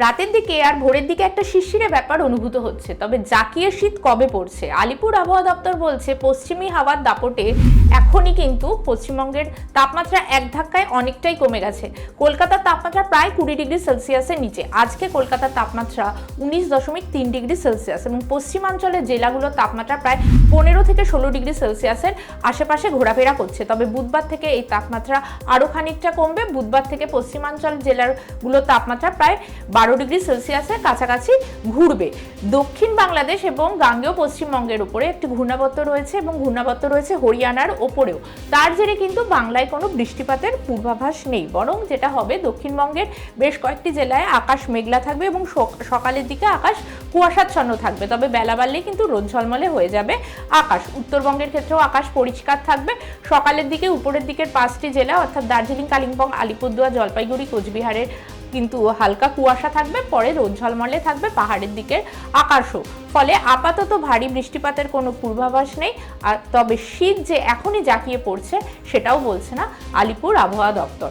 রাতের দিকে আর ভোরের দিকে একটা শিশিরে ব্যাপার অনুভূত হচ্ছে, তবে জাকিয়ে শীত কবে পড়ছে? আলিপুর আবহাওয়া দপ্তর বলছে পশ্চিমী হাওয়ার দাপটে এখনই কিন্তু পশ্চিমবঙ্গের তাপমাত্রা এক ধাক্কায় অনেকটাই কমে গেছে। কলকাতার তাপমাত্রা প্রায় 20 ডিগ্রি সেলসিয়াসের নিচে। আজকে কলকাতার তাপমাত্রা 19.3 ডিগ্রি সেলসিয়াস এবং পশ্চিমাঞ্চলের জেলাগুলোর তাপমাত্রা প্রায় 15 থেকে 16 ডিগ্রি সেলসিয়াসের আশেপাশে ঘোরাফেরা করছে। তবে বুধবার থেকে এই তাপমাত্রা আরও খানিকটা কমবে। বুধবার থেকে পশ্চিমাঞ্চল জেলাগুলোর তাপমাত্রা প্রায় 12 ডিগ্রি সেলসিয়াসের কাছাকাছি ঘুরবে। দক্ষিণ বাংলাদেশ এবং গাঙ্গেয় পশ্চিমবঙ্গের উপরে একটি ঘূর্ণাবর্ত রয়েছে এবং ঘূর্ণাবর্ত রয়েছে হরিয়ানার ওপরেও। তার জেরে কিন্তু বাংলায় কোনো বৃষ্টিপাতের পূর্বাভাস নেই, বরং যেটা হবে দক্ষিণবঙ্গের বেশ কয়েকটি জেলায় আকাশ মেঘলা থাকবে এবং সকালের দিকে আকাশ কুয়াশাচ্ছন্ন থাকবে। তবে বেলা বাড়লেই কিন্তু রোদ ঝলমলে হয়ে যাবে আকাশ। উত্তরবঙ্গের ক্ষেত্রেও আকাশ পরিষ্কার থাকবে। সকালের দিকে উপরের দিকের 5টি জেলা অর্থাৎ দার্জিলিং, কালিম্পং, আলিপুরদুয়ার, জলপাইগুড়ি, কোচবিহারের কিন্তু হালকা কুয়াশা থাকবে, পরে রোদ ঝলমলে থাকবে পাহাড়ের দিকের আকাশও। ফলে আপাতত ভারী বৃষ্টিপাতের কোনো পূর্বাভাস নেই। আর তবে শীত যে এখনই জাঁকিয়ে পড়ছে সেটাও বলছে না আলিপুর আবহাওয়া দপ্তর।